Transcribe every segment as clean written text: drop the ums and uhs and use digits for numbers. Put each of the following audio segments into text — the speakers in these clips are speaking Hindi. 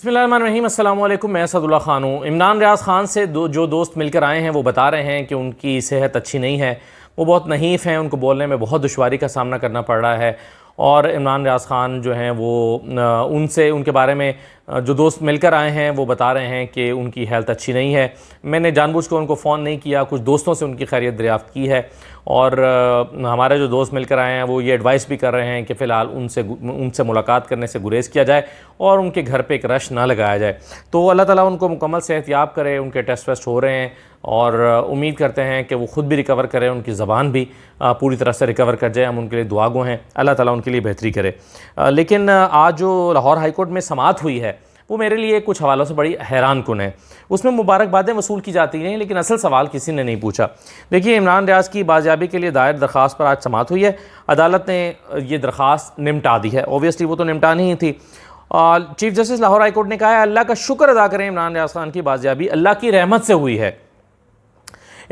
बिस्मिल्लाहिर्रहमानिर्रहीम, अस्सलाम वालेकुम। मैं असदुल्ला ख़ान हूँ। इमरान रियाज़ ख़ान से जो दोस्त मिलकर आए हैं वो बता रहे हैं कि उनकी सेहत अच्छी नहीं है, वो बहुत नहीफ़ हैं, उनको बोलने में बहुत दुश्वारी का सामना करना पड़ रहा है। और इमरान रियाज़ ख़ान जो हैं वो उनसे उनके बारे में जो दोस्त मिलकर आए हैं वो बता रहे हैं कि उनकी हेल्थ अच्छी नहीं है। मैंने जानबूझकर उनको फ़ोन नहीं किया, कुछ दोस्तों से उनकी खैरियत दरियाफ़्त की है और हमारे जो दोस्त मिलकर आए हैं वो ये एडवाइस भी कर रहे हैं कि फ़िलहाल उनसे मुलाकात करने से गुरेज़ किया जाए और उनके घर पे एक रश ना लगाया जाए। तो अल्लाह ताला उनको मुकम्मल सेहतयाब करे। उनके टेस्ट वेस्ट हो रहे हैं और उम्मीद करते हैं कि वो ख़ुद भी रिकवर करें, उनकी ज़बान भी पूरी तरह से रिकवर कर जाए। हम उनके लिए दुआ गो हैं, अल्लाह ताला उनके लिए बेहतरी करे। लेकिन आज जो लाहौर हाई कोर्ट में समाअत हुई है वो मेरे लिए कुछ हवालों से बड़ी हैरान कुन है। उसमें मुबारकबादें वसूल की जाती हैं लेकिन असल सवाल किसी ने नहीं पूछा। देखिए, इमरान रियाज़ की बाजियाबी के लिए दायर दरख्वास्त पर आज समाअत हुई है। अदालत ने ये दरख्वास्त निपटा दी है। ओबियसली वो तो निपटानी ही थी। Chief justice Lahore high court ने कहा है अल्लाह का शुक्र अदा करें, इमरान रियाज़ खान की बाजियाबी अल्लाह की रहमत से हुई है।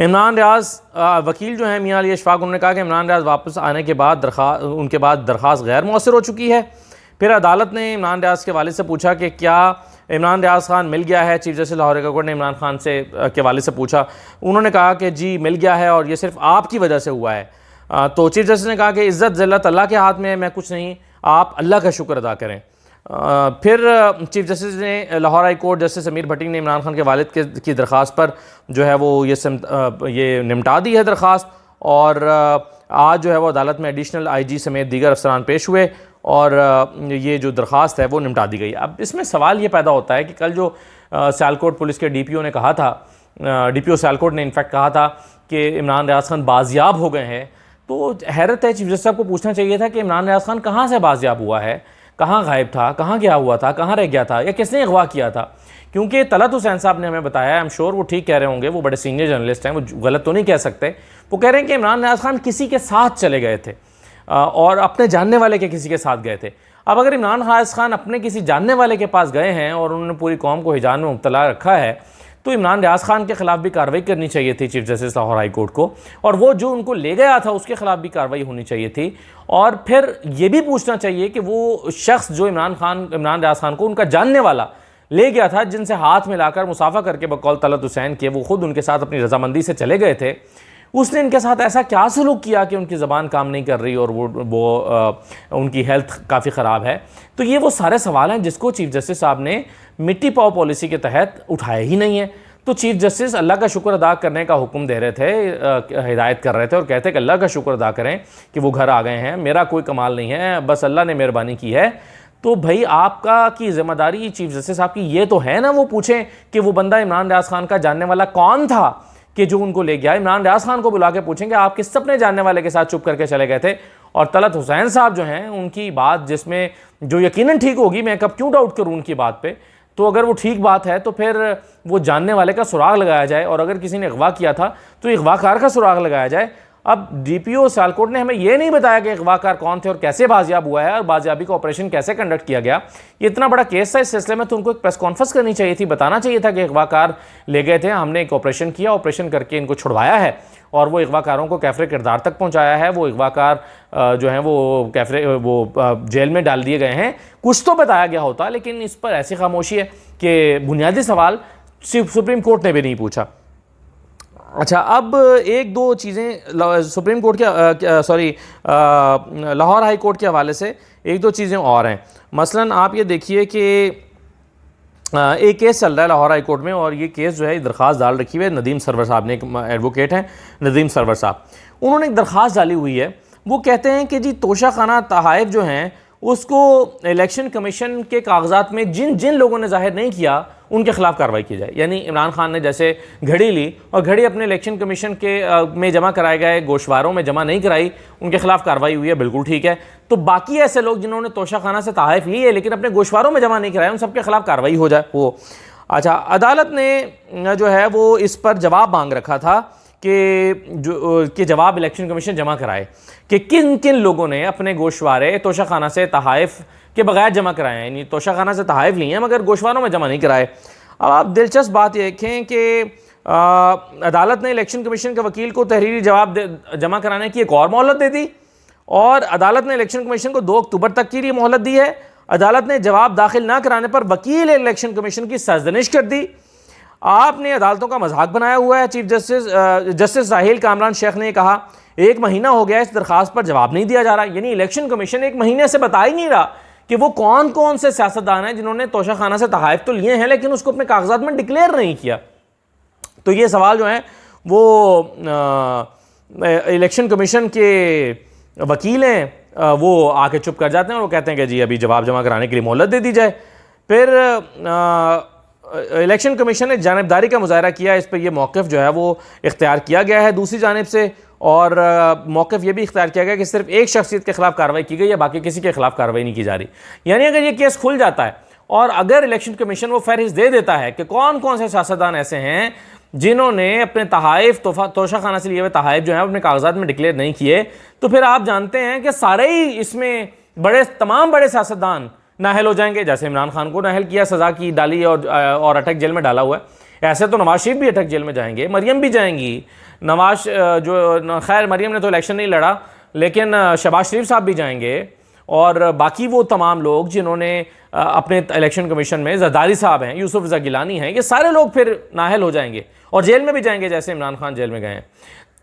इमरान रियाज़ वकील जो हैं मियां अली अशफाक, उन्होंने कहा कि इमरान रियाज़ वापस आने के बाद उनके बाद दरख्वास्त गैर मौसर हो चुकी है। फिर अदालत ने इमरान रियाज़ के वालिद से पूछा कि क्या इमरान रियाज़ खान मिल गया है। Chief justice Lahore high court ने इमरान खान से के वालिद से पूछा। उन्होंने कहा कि जी मिल गया है और ये सिर्फ आपकी वजह से हुआ है। तो चीफ जस्टिस ने कहा कि इज़्ज़त ज़िल्लत अल्लाह के हाथ में है, मैं कुछ नहीं, आप अल्लाह का शुक्र अदा करें। फिर चीफ जस्टिस ने लाहौर हाई कोर्ट जस्टिस अमीर भट्टी ने इमरान खान के वालिद की दरख्वास्त पर जो है वो ये निपटा दी है दरख्वास्त। और आज जो है वो अदालत में एडिशनल IG समेत दीगर अफसरान पेश हुए और ये जो दरख्वास्त है वो निपटा दी गई। अब इसमें सवाल ये पैदा होता है कि कल जो सियालकोट पुलिस के DPO ने कहा था, DPO सियालकोट ने इनफैक्ट कहा था कि इमरान रियाज़ खान बाजियाब हो गए हैं, तो हैरत है, चीफ जस्टिस साहब को पूछना चाहिए था कि इमरान रियाज़ खान कहाँ से बाजियाब हुआ है, कहाँ गायब था, कहाँ गया हुआ था, कहाँ रह गया था, या किसने अगवा किया था। क्योंकि तलत हुसैन साहब ने हमें बताया, आई एम श्योर वो ठीक कह रहे होंगे, वो बड़े सीनियर जर्नलिस्ट हैं, वो गलत तो नहीं कह सकते। वो कह रहे हैं कि इमरान रियाज़ खान किसी के साथ चले गए थे और अपने जानने वाले के किसी के साथ गए थे। अब अगर इमरान रियाज़ खान अपने किसी जानने वाले के पास गए हैं और उन्होंने पूरी कौम को हिजान में मुब्तला रखा है, तो इमरान रियाज़ खान के ख़िलाफ़ भी कार्रवाई करनी चाहिए थी chief justice Lahore high court को, और वो जो उनको ले गया था उसके ख़िलाफ़ भी कार्रवाई होनी चाहिए थी। और फिर ये भी पूछना चाहिए कि वो शख्स जो इमरान रियाज़ खान को उनका जानने वाला ले गया था, जिनसे हाथ मिलाकर मुसाफा करके बकौल तलत हुसैन के वो ख़ुद उनके साथ अपनी रजामंदी से चले गए थे, उसने इनके साथ ऐसा क्या सलूक किया कि उनकी ज़बान काम नहीं कर रही और उनकी हेल्थ काफ़ी ख़राब है। तो ये वो सारे सवाल हैं जिसको चीफ जस्टिस साहब ने मिट्टी पाव पॉलिसी के तहत उठाए ही नहीं है। तो चीफ जस्टिस अल्लाह का शुक्र अदा करने का हुक्म दे रहे थे, हिदायत कर रहे थे और कहते कि अल्लाह का शुक्र अदा करें कि वो घर आ गए हैं, मेरा कोई कमाल नहीं है, बस अल्लाह ने मेहरबानी की है। तो भाई आपका की ज़िम्मेदारी चीफ जस्टिस साहब की ये तो है ना, वो पूछें कि वो बंदा इमरान रियाज़ खान का जानने वाला कौन था कि जो उनको ले गया। इमरान रियाज़ खान को बुला के पूछेंगे आप किस अपने जानने वाले के साथ चुप करके चले गए थे। और तलत हुसैन साहब जो हैं उनकी बात जिसमें जो यकीनन ठीक होगी, मैं कब क्यों डाउट करूँ उनकी बात पे, तो अगर वो ठीक बात है तो फिर वो जानने वाले का सुराग लगाया जाए, और अगर किसी ने अगवा किया था तो अगवाकार का सुराग लगाया जाए। अब DPO सियालकोट ने हमें यह नहीं बताया कि अगवाकार कौन थे और कैसे बाजियाब हुआ है और बाजियाबी का ऑपरेशन कैसे कंडक्ट किया गया। ये इतना बड़ा केस था, इस सिलसिले में तो उनको एक प्रेस कॉन्फ्रेंस करनी चाहिए थी, बताना चाहिए था कि अगवाकार ले गए थे, हमने एक ऑपरेशन किया, ऑपरेशन करके इनको छुड़वाया है और वो अगवाकारों को कैफरे किरदार तक पहुंचाया है। वो अगवाकार जो हैं वो जेल में डाल दिए गए हैं। कुछ तो बताया गया होता, लेकिन इस पर ऐसी खामोशी है कि बुनियादी सवाल सुप्रीम कोर्ट ने भी नहीं पूछा। अच्छा, अब एक दो चीज़ें सुप्रीम कोर्ट के लाहौर हाई कोर्ट के हवाले से एक दो चीज़ें और हैं। मसलन आप ये देखिए कि एक केस चल रहा है लाहौर हाई कोर्ट में, और ये केस जो है दरख्वास्त डाल रखी हुई है नदीम सरवर साहब ने, एक एडवोकेट हैं नदीम सरवर साहब, उन्होंने एक दरख्वास्त डाली हुई है। वो कहते हैं कि जी तोशाखाना तहाइफ जो हैं उसको इलेक्शन कमीशन के कागजात में जिन जिन लोगों ने जाहिर नहीं किया उनके खिलाफ कार्रवाई की जाए। यानी इमरान खान ने जैसे घड़ी ली और घड़ी अपने इलेक्शन कमीशन के में जमा कराए गए गोशवारों में जमा नहीं कराई, उनके खिलाफ कार्रवाई हुई है, बिल्कुल ठीक है। तो बाकी ऐसे लोग जिन्होंने तोशाखाना से तहाइफ ली है लेकिन अपने गोशवारों में जमा नहीं कराए, उन सबके खिलाफ कार्रवाई हो जाए वो। अच्छा, अदालत ने जो है वो इस पर जवाब मांग रखा था कि जवाब इलेक्शन कमीशन जमा कराए कि किन किन लोगों ने अपने गोशवारे तोशाखाना से तहाइफ के बगैर जमा कराए हैं। यानी तोशाखाना से तहाइफ लिए हैं मगर गोशवारों में जमा नहीं कराए। अब आप दिलचस्प बात ये देखें कि अदालत ने इलेक्शन कमीशन के वकील को तहरीरी जवाब जमा कराने की एक और मोहलत दे दी, और अदालत ने इलेक्शन कमीशन को 2 अक्टूबर तक की लिए मोहलत दी है, अदालत ने जवाब दाखिल ना कराने पर वकील इलेक्शन कमीशन की सरजनिश कर दी। आपने अदालतों का मजाक बनाया हुआ है। चीफ जस्टिस साहिल कामरान शेख ने कहा 1 महीना हो गया इस दरखास्त पर जवाब नहीं दिया जा रहा। यानी इलेक्शन कमीशन 1 महीने से बता ही नहीं रहा कि वो कौन कौन से सियासतदान हैं जिन्होंने तोशाखाना से तहाइफ तो लिए हैं लेकिन उसको अपने कागजात में डिक्लेयर नहीं किया। तो ये सवाल जो है वो इलेक्शन कमीशन के वकील हैं वो आके चुप कर जाते हैं और वो कहते हैं कि जी अभी जवाब जमा कराने के लिए मोहलत दे दी जाए। फिर इलेक्शन कमीशन ने जानिबदारी का मुजाहरा किया, इस पर यह मौक़िफ़ जो है वो इख्तियार किया गया है दूसरी जानिब से, और मौक़िफ़ ये भी इख्तियार किया गया कि सिर्फ एक शख्सियत के खिलाफ कार्रवाई की गई है, बाकी किसी के खिलाफ कार्रवाई नहीं की जा रही। यानी अगर ये केस खुल जाता है और अगर इलेक्शन कमीशन वो फहरिस्त दे देता है कि कौन कौन से सियासतदान ऐसे हैं जिन्होंने अपने तहाइफ तोशाखाना से लिए हुए तहाइफ जो है अपने कागजात में डिक्लेयर नहीं किए, तो फिर आप जानते हैं कि सारे ही इसमें तमाम बड़े सियासतदान नाहल हो जाएंगे। जैसे इमरान खान को नाहल किया, सज़ा की डाली और अटक जेल में डाला हुआ है, ऐसे तो नवाज शरीफ भी अटक जेल में जाएंगे, मरियम भी जाएंगी। खैर मरियम ने तो इलेक्शन नहीं लड़ा, लेकिन शहबाज शरीफ साहब भी जाएंगे और बाकी वो तमाम लोग जिन्होंने अपने इलेक्शन कमीशन में जरदारी साहब हैं, यूसुफ रज़ा गिलानी हैं, ये सारे लोग फिर नाहल हो जाएंगे और जेल में भी जाएंगे जैसे इमरान खान जेल में गए हैं।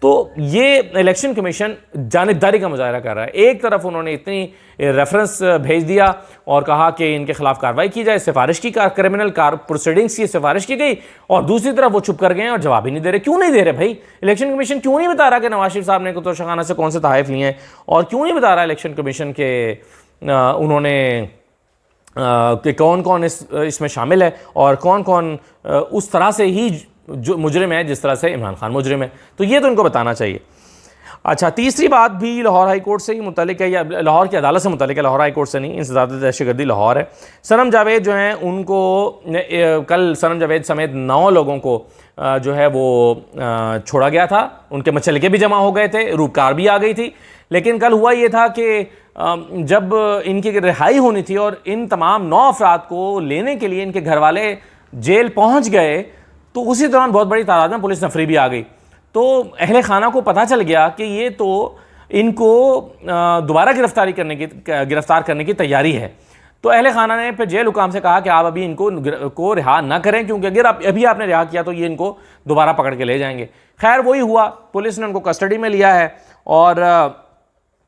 तो ये इलेक्शन कमीशन जानिबदारी का मुजाहरा कर रहा है। एक तरफ उन्होंने इतनी रेफरेंस भेज दिया और कहा कि इनके खिलाफ कार्रवाई की जाए, सिफारिश की क्रिमिनल प्रोसीडिंग्स की सिफारिश की गई, और दूसरी तरफ वो चुप कर गए और जवाब ही नहीं दे रहे। क्यों नहीं दे रहे भाई? इलेक्शन कमीशन क्यों नहीं बता रहा कि नवाज शरीफ साहब ने तोशाखाना से कौन से तहाइफ लिए हैं, और क्यों नहीं बता रहा इलेक्शन कमीशन के उन्होंने कि कौन कौन इसमें शामिल है और कौन कौन उस तरह से ही जो मुजरिम है जिस तरह से इमरान खान मुजरिम है। तो ये तो इनको बताना चाहिए। अच्छा, तीसरी बात भी लाहौर हाई कोर्ट से ही मुतल्लिक है, या लाहौर की अदालत से मुतल्लिक है, लाहौर हाई कोर्ट से नहीं। इंसदाद दहशतगर्दी लाहौर है। सनम जावेद जो हैं उनको कल सनम जावेद समेत 9 लोगों को जो है वो छोड़ा गया था। उनके मचलके भी जमा हो गए थे, रूपकार भी आ गई थी। लेकिन कल हुआ ये था कि जब इनकी रिहाई होनी थी और इन तमाम 9 अफराद को लेने के लिए इनके घर वाले जेल पहुँच गए, तो उसी दौरान बहुत बड़ी तादाद में पुलिस नफरी भी आ गई। तो अहले खाना को पता चल गया कि ये तो इनको दोबारा गिरफ्तार करने की तैयारी है। तो अहले खाना ने फिर जेल हुकाम से कहा कि आप अभी इनको रिहा ना करें, क्योंकि अगर अभी आपने रिहा किया तो ये इनको दोबारा पकड़ के ले जाएंगे। खैर वही हुआ, पुलिस ने उनको कस्टडी में लिया है और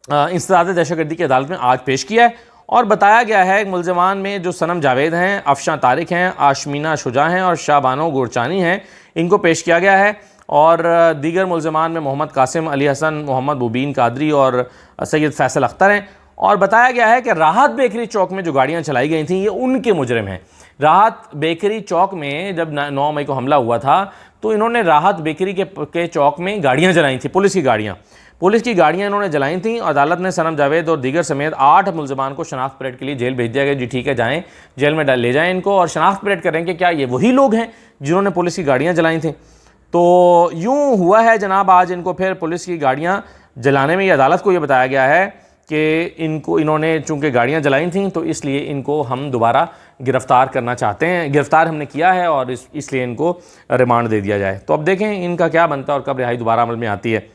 इंसदाद दहशतगर्दी की अदालत में आज पेश किया है। और बताया गया है मुलजमान में जो सनम जावेद हैं, अफशां तारिक हैं, आशमीना शुजा हैं और शाबानो गोरचानी हैं, इनको पेश किया गया है। और दीगर मुलजमान में मोहम्मद कासिम, अली हसन, मोहम्मद मुबीन कादरी और सैयद फैसल अख्तर हैं। और बताया गया है कि राहत बेकरी चौक में जो गाड़ियाँ चलाई गई थी ये उनके मुजरिम हैं। राहत बेकरी चौक में जब 9 मई को हमला हुआ था तो इन्होंने राहत बेकरी के चौक में गाड़ियाँ जलाई थी, पुलिस की गाड़ियाँ इन्होंने जलाई थी। अदालत ने सनम जावेद और दीगर समेत 8 मुलजमान को शनाख्त परेड के लिए जेल भेज दिया गया। जी ठीक है, जाएँ जेल में ले जाएँ इनको और शनाख्त परेड करें कि क्या ये वही लोग हैं जिन्होंने पुलिस की गाड़ियाँ जलाई थी। तो यूँ हुआ है जनाब, आज इनको फिर पुलिस की गाड़ियाँ जलाने में अदालत को ये बताया गया है कि इन्होंने चूँकि गाड़ियाँ जलाई थी तो इसलिए इनको हम दोबारा गिरफ़्तार करना चाहते हैं, गिरफ़्तार हमने किया है और इसलिए इनको रिमांड दे दिया जाए। तो अब देखें इनका क्या बनता है और कब रिहाई दोबारा अमल में आती है।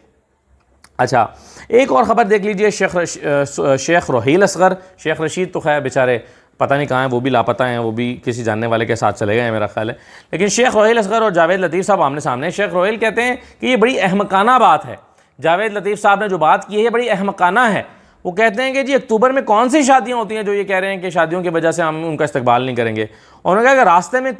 अच्छा, एक और ख़बर देख लीजिए, शेख रोहील असगर, शेख रशीद तो खैर बेचारे पता नहीं कहाँ हैं, वो भी लापता हैं, वो भी किसी जानने वाले के साथ चले गए हैं मेरा ख्याल है। लेकिन शेख रोहील असगर और जावेद लतीफ़ साहब आमने सामने। शेख रोहील कहते हैं कि ये बड़ी अहमकाना बात है, जावेद लतीफ़ साहब ने जो बात की है ये बड़ी अहमकाना है। वो कहते हैं कि जी अक्टूबर में कौन सी शादियाँ होती हैं जो ये कह रहे हैं कि शादियों की वजह से हम उनका इस्तकबाल नहीं करेंगे। उन्होंने कहा कि रास्ते में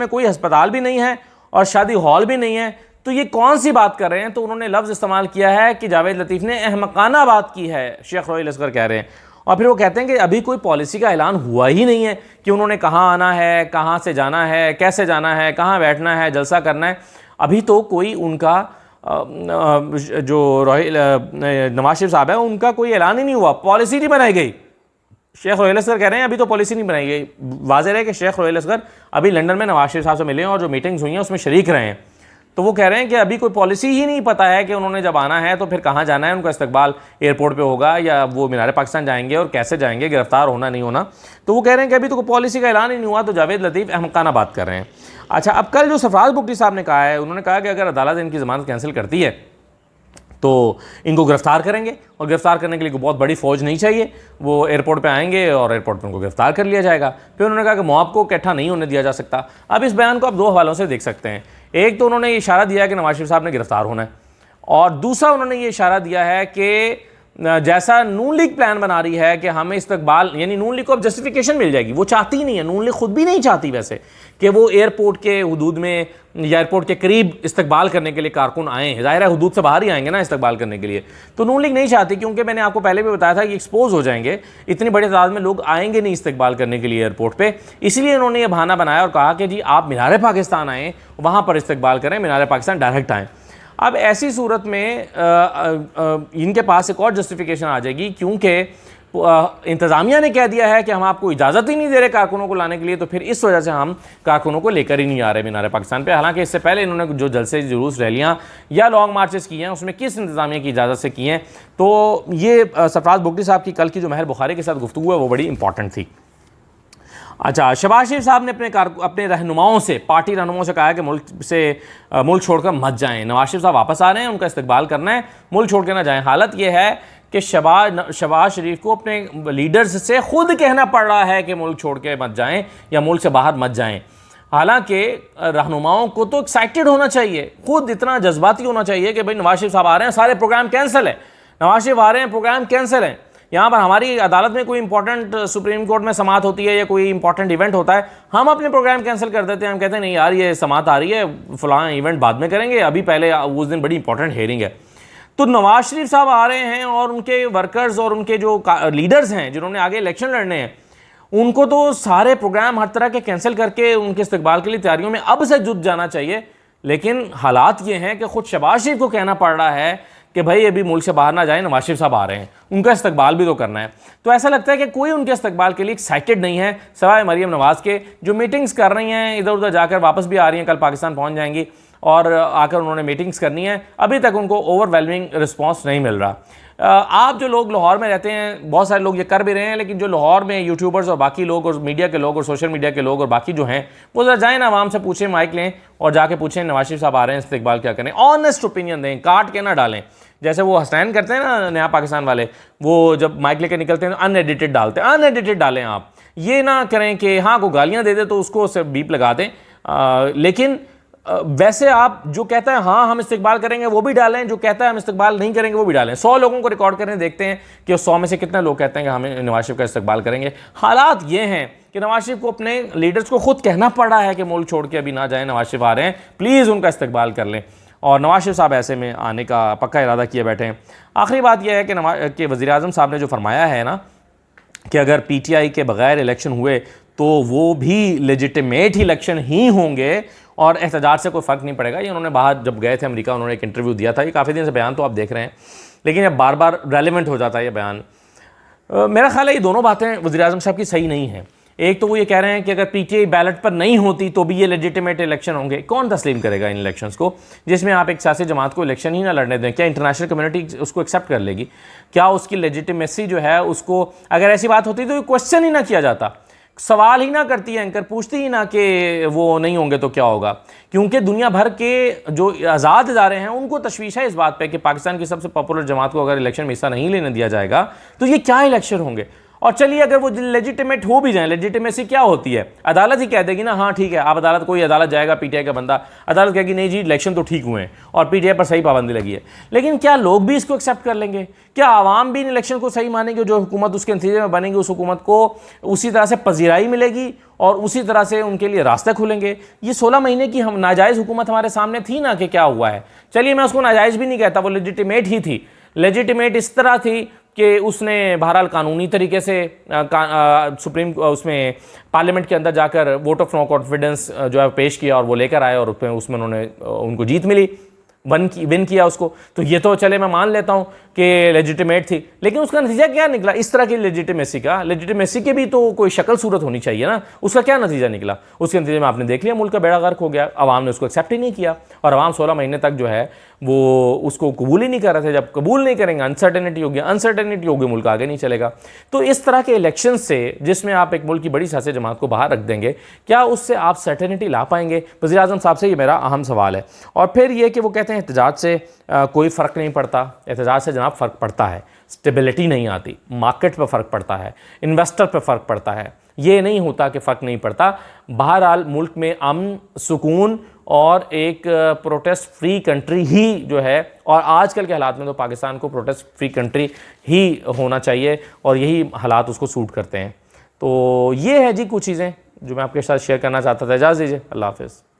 कोई अस्पताल भी नहीं है और शादी हॉल भी नहीं है, तो ये कौन सी बात कर रहे हैं। तो उन्होंने लफ्ज़ इस्तेमाल किया है कि जावेद लतीफ़ ने अहमकाना बात की है, शेख रोहील असगर कह रहे हैं। और फिर वो कहते हैं कि अभी कोई पॉलिसी का ऐलान हुआ ही नहीं है कि उन्होंने कहाँ आना है, कहाँ से जाना है, कैसे जाना है, कहाँ बैठना है, जलसा करना है। अभी तो कोई उनका जो नवाज शरीफ साहब है उनका कोई ऐलान ही नहीं हुआ, पॉलिसी नहीं बनाई गई। शेख रोहील असगर कह रहे हैं अभी तो पॉलिसी नहीं बनाई गई। वाज़ेह है कि शेख रोहील असगर अभी लंदन में नवाज शरीफ साहब से मिले हैं और जो मीटिंग्स हुई हैं उसमें शरीक रहे हैं। तो वो कह रहे हैं कि अभी कोई पॉलिसी ही नहीं पता है कि उन्होंने जब आना है तो फिर कहाँ जाना है, उनका इस्तकबाल एयरपोर्ट पे होगा या वो मीनार पाकिस्तान जाएंगे और कैसे जाएंगे, गिरफ्तार होना नहीं होना। तो वो कह रहे हैं कि अभी तो कोई पॉलिसी का ऐलान ही नहीं हुआ। तो जावेद लतीफ़ अहमकाना बात कर रहे हैं। अच्छा, अब कल जो सरफराज बुगटी साहब ने कहा है, उन्होंने कहा कि अगर अदालत इनकी ज़मानत कैंसिल करती है तो इनको गिरफ्तार करेंगे, और गिरफ्तार करने के लिए कोई बहुत बड़ी फ़ौज नहीं चाहिए। वो एयरपोर्ट पे आएंगे और एयरपोर्ट पे उनको गिरफ्तार कर लिया जाएगा। फिर उन्होंने कहा कि मॉब को इकट्ठा नहीं होने दिया जा सकता। अब इस बयान को आप दो हवालों से देख सकते हैं। एक तो उन्होंने ये इशारा दिया कि नवाज शरीफ साहब ने गिरफ्तार होना है, और दूसरा उन्होंने ये इशारा दिया है कि जैसा नून लीग प्लान बना रही है कि हमें इस्तकबाल, यानी नून लीग को अब जस्टिफिकेशन मिल जाएगी। वो चाहती ही नहीं है, नून लीग खुद भी नहीं चाहती वैसे कि वो एयरपोर्ट के हुदूद में या एयरपोर्ट के करीब इस्तकबाल करने के लिए कारकुन आए। ज़ाहिर है हुदूद से बाहर ही आएंगे ना इस्तकबाल करने के लिए, तो नून लीग नहीं चाहती, क्योंकि मैंने आपको पहले भी बताया था कि एक्सपोज हो जाएंगे, इतनी बड़ी तादाद में लोग आएंगे नहीं इस्तकबाल करने के लिए एयरपोर्ट पर। इसलिए उन्होंने ये बहाना बनाया और कहा कि जी आप मीनार पाकिस्तान आएँ, वहाँ पर इस्तकबाल करें, मीनार पाकिस्तान डायरेक्ट आएँ। अब ऐसी सूरत में इनके पास एक और जस्टिफिकेशन आ जाएगी, क्योंकि इंतज़ामिया ने कह दिया है कि हम आपको इजाज़त ही नहीं दे रहे कारकुनों को लाने के लिए, तो फिर इस वजह से हम कारकुनों को लेकर ही नहीं आ रहे मीनार पाकिस्तान पे। हालांकि इससे पहले इन्होंने जो जलसे, जुलूस, रैलियाँ या लॉन्ग मार्चेस किए हैं, उसमें किस इंतज़ामिया की इजाज़त से किए हैं। तो ये सरफराज बुगटी साहब की कल की जो महर बुखारी के साथ गुफ्तगू है वो बड़ी इंपॉर्टेंट थी। अच्छा, शहबाज शरीफ साहब ने अपने रहनुमाओं से, पार्टी रहनुमाओं से कहा है कि मुल्क छोड़कर मत जाएं। नवाज शरीफ साहब वापस आ रहे हैं, उनका इस्तकबाल करना है, मुल्क छोड़ के ना जाएं। हालत यह है कि शहबाज शरीफ को अपने लीडर्स से खुद कहना पड़ रहा है कि मुल्क छोड़ के मत जाएं या मुल्क से बाहर मत जाएं। हालांकि रहनुमाओं को तो एक्साइटेड होना चाहिए, खुद इतना जज्बाती होना चाहिए कि भाई नवाज शरीफ साहब आ रहे हैं, सारे प्रोग्राम कैंसिल है, नवाज शरीफ आ रहे हैं, प्रोग्राम कैंसिल है। यहाँ पर हमारी अदालत में कोई इंपॉर्टेंट सुप्रीम कोर्ट में समाअत होती है या कोई इंपॉर्टेंट इवेंट होता है, हम अपने प्रोग्राम कैंसिल कर देते हैं। हम कहते हैं नहीं यार ये समाअत आ रही है, फलां इवेंट बाद में करेंगे, अभी पहले उस दिन बड़ी इंपॉर्टेंट हेयरिंग है। तो नवाज शरीफ साहब आ रहे हैं और उनके वर्कर्स और उनके जो लीडर्स हैं जिन्होंने आगे इलेक्शन लड़ने हैं, उनको तो सारे प्रोग्राम हर तरह के कैंसिल करके उनके इस्तकबाल के लिए तैयारियों में अब से जुट जाना चाहिए। लेकिन हालात ये हैं कि खुद शहबाज शरीफ को कहना पड़ रहा है कि भाई अभी मुल्क से बाहर ना जाए, नवाज शरीफ साहब आ रहे हैं, उनका इस्तकबाल भी तो करना है। तो ऐसा लगता है कि कोई उनके इस्तकबाल के लिए एक्साइटेड नहीं है, सवाए मरियम नवाज के, जो मीटिंग्स कर रही हैं, इधर उधर जाकर वापस भी आ रही हैं, कल पाकिस्तान पहुंच जाएंगी और आकर उन्होंने मीटिंग्स करनी है। अभी तक उनको ओवरवेलमिंग रिस्पॉन्स नहीं मिल रहा। आप जो लोग लाहौर में रहते हैं, बहुत सारे लोग ये कर भी रहे हैं, लेकिन जो लाहौर में यूट्यूबर्स और बाकी लोग और मीडिया के लोग और सोशल मीडिया के लोग और बाकी जो हैं, वो ज़रा जाएँ ना, आवाम से पूछें, माइक लें और जाके पूछें नवाज शरीफ साहब आ रहे हैं, इस्तकबाल क्या करें, ऑनेस्ट ओपिनियन दें, काट के ना डालें। जैसे वो हसनैन करते हैं ना नया पाकिस्तान वाले, वो जब माइक लेकर निकलते हैं तो अनएडिटेड डालते हैं, अनएडिटेड डालें। आप ये ना करें कि हाँ को गालियाँ दे दे तो उसको सिर्फ बीप लगा दें, लेकिन वैसे आप जो कहता है हाँ हम इस्तकबाल करेंगे वो भी डालें, जो कहता है हम इस्तकबाल नहीं करेंगे वो भी डालें। 100 लोगों को रिकॉर्ड करें, देखते हैं कि उस 100 में से कितने लोग कहते हैं कि हमें नवाज शरीफ का इस्तकबाल करेंगे। हालात ये हैं कि नवाज शरीफ को अपने लीडर्स को खुद कहना पड़ रहा है कि मुल्क छोड़ के अभी ना जाए, नवाज शरीफ आ रहे हैं, प्लीज़ उनका इस्तकबाल कर लें। और नवाज शरीफ साहब ऐसे में आने का पक्का इरादा किए बैठे हैं। आखिरी बात यह है कि वज़ीर आज़म साहब ने जो फरमाया है ना कि अगर PTI के बगैर इलेक्शन हुए तो वो भी लेजिटिमेट ही इलेक्शन ही होंगे और एहतजाज से कोई फ़र्क नहीं पड़ेगा। ये उन्होंने बाहर जब गए थे अमेरिका, उन्होंने एक इंटरव्यू दिया था। ये काफ़ी दिन से बयान तो आप देख रहे हैं, लेकिन अब बार बार रेलिवेंट हो जाता है ये बयान। मेरा ख्याल है ये दोनों बातें वज़ीर आज़म साहब की सही नहीं हैं। एक तो वो ये कह रहे हैं कि अगर PTI बैलेट पर नहीं होती तो भी ये लेजिटिमेट इलेक्शन होंगे। कौन तस्लीम करेगा इन इलेक्शंस को, जिसमें आप एक सियासी जमात को इलेक्शन ही ना लड़ने दें? क्या इंटरनेशनल कम्युनिटी उसको एक्सेप्ट कर लेगी? क्या उसकी लेजिटिमेसी जो है उसको, अगर ऐसी बात होती तो क्वेश्चन ही ना किया जाता, सवाल ही ना करती है एंकर, पूछती ही ना कि वो नहीं होंगे तो क्या होगा। क्योंकि दुनिया भर के जो आज़ाद इदारे हैं उनको तशवीश है इस बात पे कि पाकिस्तान की सबसे पॉपुलर जमात को अगर इलेक्शन में हिस्सा नहीं लेने दिया जाएगा तो ये क्या इलेक्शन होंगे। और चलिए अगर वो लेजिटिमेट हो भी जाए, लेजिटिमेसी क्या होती है? अदालत ही कह देगी ना हाँ ठीक है, आप अदालत, कोई अदालत जाएगा, PTI का बंदा, अदालत कहेगी नहीं जी इलेक्शन तो ठीक हुए हैं और PTI पर सही पाबंदी लगी है। लेकिन क्या लोग भी इसको एक्सेप्ट कर लेंगे? क्या आवाम भी इन इलेक्शन को सही मानेंगे? जो हुकूमत उसके नतीजे में बनेगी उस हुकूमत को उसी तरह से पजीराई मिलेगी और उसी तरह से उनके लिए रास्ते खुलेंगे? ये 16 महीने की हम नाजायज़ हुकूमत हमारे सामने थी ना, कि क्या हुआ है। चलिए मैं उसको नाजायज़ भी नहीं कहता, वो लेजिटिमेट ही थी। लेजिटिमेट इस तरह थी कि उसने बहरहाल कानूनी तरीके से सुप्रीम उसमें पार्लियामेंट के अंदर जाकर वोट ऑफ नो कॉन्फिडेंस जो है पेश किया और वो लेकर आए और उसमें उन्होंने उनको जीत मिली, विन किया उसको। तो ये तो चले मैं मान लेता हूँ कि लेजिटिमेट थी, लेकिन उसका नतीजा क्या निकला? इस तरह की लेजिटिमेसी के भी तो कोई शक्ल सूरत होनी चाहिए ना। उसका क्या नतीजा निकला? उसके नतीजे में आपने देख लिया, मुल्क का बेड़ा गर्क हो गया। आवाम ने उसको एक्सेप्ट ही नहीं किया और आवाम 16 महीने तक जो है वो उसको कबूल ही नहीं कर रहे थे। जब कबूल नहीं करेंगे अनसर्टेनिटी होगी, मुल्क आगे नहीं चलेगा। तो इस तरह के इलेक्शन से, जिसमें आप एक मुल्क की बड़ी सियासी जमात को बाहर रख देंगे, क्या उससे आप सर्टेनिटी ला पाएंगे? वज़ीर आज़म साहब से ये मेरा अहम सवाल है। और फिर ये कि वो कहते हैं कहते हैं एहतजाज से कोई फ़र्क नहीं पड़ता। एहतजाज से जनाब फ़र्क पड़ता है, स्टेबिलिटी नहीं आती, मार्केट पर फ़र्क पड़ता है, इन्वेस्टर पर फ़र्क पड़ता है। ये नहीं होता कि फ़र्क नहीं पड़ता। बहरहाल मुल्क में अमन, सुकून और एक प्रोटेस्ट फ्री कंट्री ही जो है, और आजकल के हालात में तो पाकिस्तान को प्रोटेस्ट फ्री कंट्री ही होना चाहिए और यही हालात उसको सूट करते हैं। तो ये है जी कुछ चीज़ें जो मैं आपके साथ शेयर करना चाहता था। इजाज़त दीजिए, अल्लाह हाफ़िज़।